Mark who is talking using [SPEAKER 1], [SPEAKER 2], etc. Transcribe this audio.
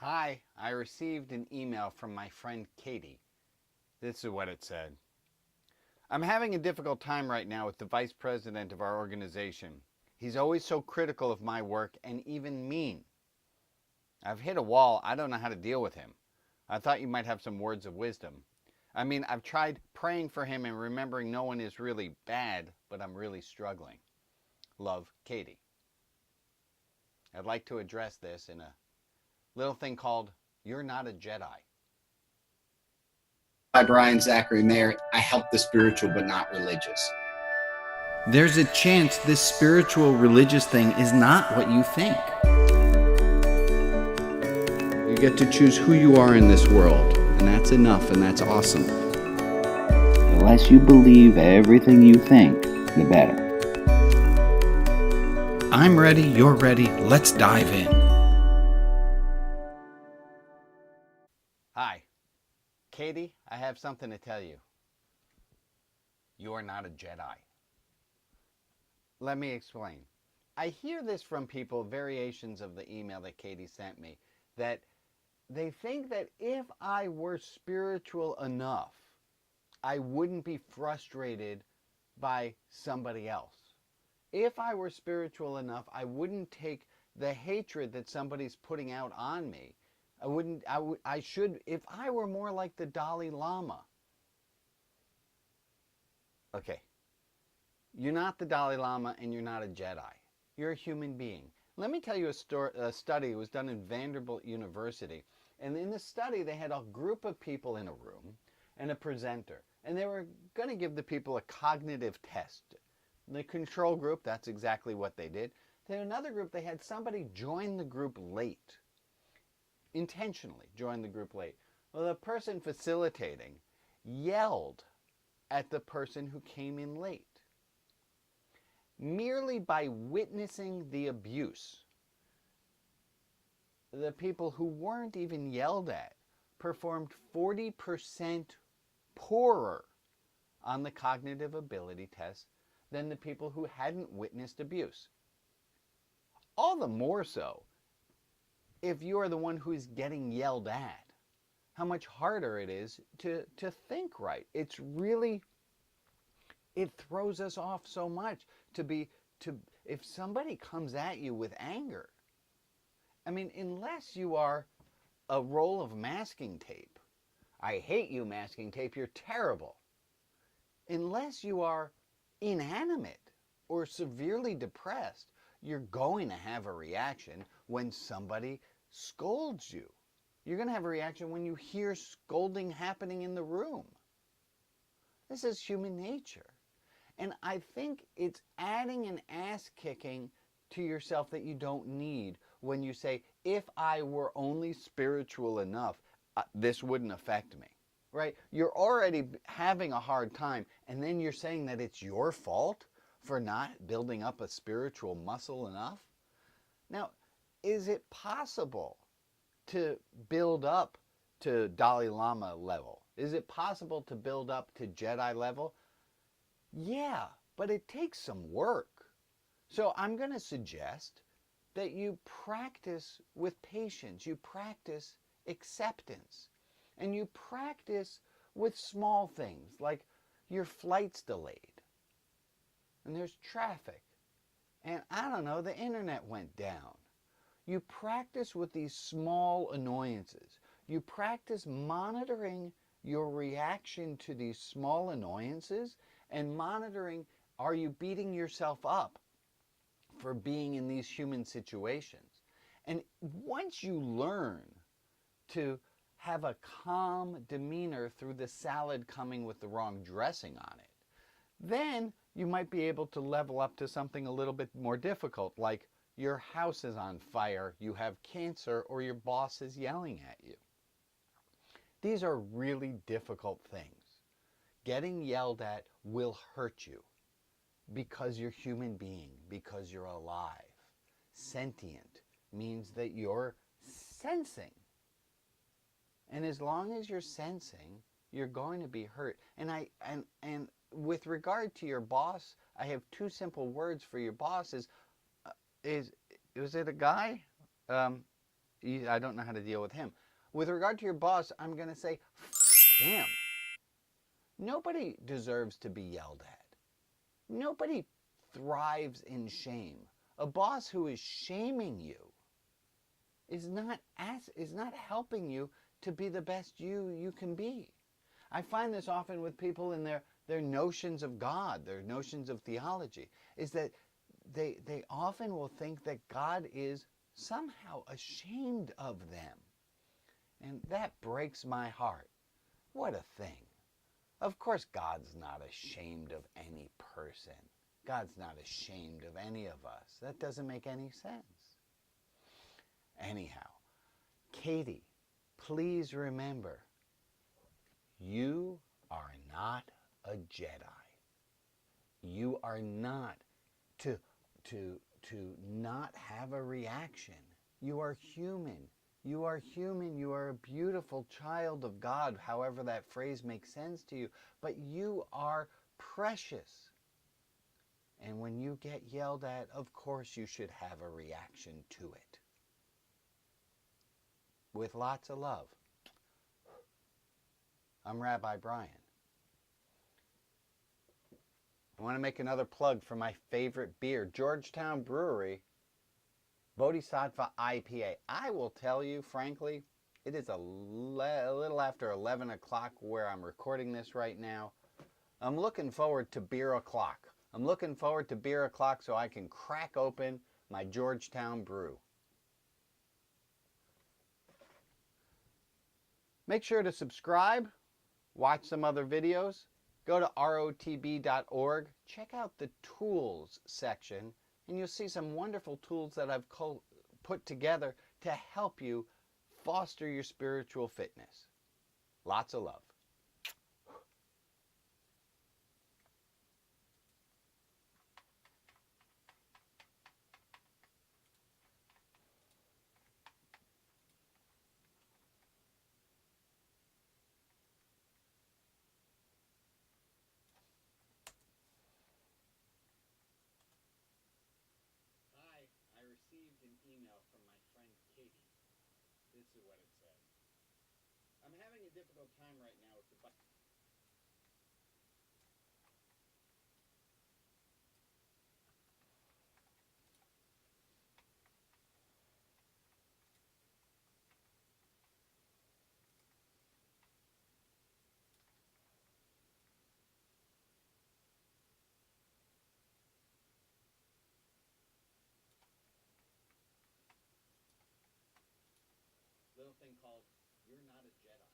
[SPEAKER 1] Hi, I received an email from my friend Katie. This is what it said. I'm having a difficult time right now with the vice president of our organization. He's always so critical of my work and even mean. I've hit a wall. I don't know how to deal with him. I thought you might have some words of wisdom. I've tried praying for him and remembering no one is really bad, but I'm really struggling. Love, Katie. I'd like to address this in a little thing called You're Not a Jedi.
[SPEAKER 2] Rabbi Brian, Zachary Mayer. I help the spiritual but not religious.
[SPEAKER 1] There's a chance this spiritual religious thing is not what you think. You get to choose who you are in this world, and that's enough, and that's awesome.
[SPEAKER 3] The less you believe everything you think, the better.
[SPEAKER 1] I'm ready, you're ready, let's dive in. Hi, Katie, I have something to tell you. You are not a Jedi. Let me explain. I hear this from people, variations of the email that Katie sent me, that they think that if I were spiritual enough, I wouldn't be frustrated by somebody else. If I were spiritual enough, I wouldn't take the hatred that somebody's putting out on me. If I were more like the Dalai Lama. Okay. You're not the Dalai Lama and you're not a Jedi. You're a human being. Let me tell you a study. It was done in Vanderbilt University. And in the study, they had a group of people in a room and a presenter. And they were going to give the people a cognitive test. The control group, that's exactly what they did. Then another group, they had somebody join the group late. Intentionally join the group late. Well, the person facilitating yelled at the person who came in late. Merely by witnessing the abuse, the people who weren't even yelled at performed 40% poorer on the cognitive ability test than the people who hadn't witnessed abuse. All the more so if you are the one who's getting yelled at, how much harder it is to think right. It throws us off so much if somebody comes at you with anger. Unless you are a roll of masking tape. I hate you, masking tape, you're terrible. Unless you are inanimate or severely depressed, you're going to have a reaction when somebody scolds you. You're going to have a reaction when you hear scolding happening in the room. This is human nature. And I think it's adding an ass kicking to yourself that you don't need when you say, if I were only spiritual enough, this wouldn't affect me. Right? You're already having a hard time, and then you're saying that it's your fault for not building up a spiritual muscle enough? Now, is it possible to build up to Dalai Lama level? Is it possible to build up to Jedi level? Yeah, but it takes some work. So I'm going to suggest that you practice with patience. You practice acceptance. And you practice with small things, like your flight's delayed. And there's traffic. And I don't know, the internet went down. You practice with these small annoyances. You practice monitoring your reaction to these small annoyances and monitoring, are you beating yourself up for being in these human situations? And once you learn to have a calm demeanor through the salad coming with the wrong dressing on it, then you might be able to level up to something a little bit more difficult, like your house is on fire, you have cancer, or your boss is yelling at you. These are really difficult things. Getting yelled at will hurt you because you're a human being, because you're alive. Sentient means that you're sensing. And as long as you're sensing, you're going to be hurt. And with regard to your boss, I have two simple words for your boss. Was it a guy? I don't know how to deal with him. With regard to your boss, I'm going to say, him. Nobody deserves to be yelled at. Nobody thrives in shame. A boss who is shaming you is not helping you to be the best you can be. I find this often with people in their notions of God, their notions of theology, is that they often will think that God is somehow ashamed of them. And that breaks my heart. What a thing. Of course God's not ashamed of any person. God's not ashamed of any of us. That doesn't make any sense. Anyhow, Katie, please remember, you are not a Jedi. You are not to not have a reaction. You are human. You are human. You are a beautiful child of God, however that phrase makes sense to you. But you are precious. And when you get yelled at, of course you should have a reaction to it. With lots of love. I'm Rabbi Brian. I want to make another plug for my favorite beer, Georgetown Brewery, Bodhisattva IPA. I will tell you, frankly, it is a little after 11 o'clock where I'm recording this right now. I'm looking forward to beer o'clock. I'm looking forward to beer o'clock so I can crack open my Georgetown brew. Make sure to subscribe, watch some other videos, go to rotb.org, check out the tools section, and you'll see some wonderful tools that I've put together to help you foster your spiritual fitness. Lots of love. I received an email from my friend Katie. This is what it said. I'm having a difficult time right now with the bike. Little thing called, you're not a Jedi.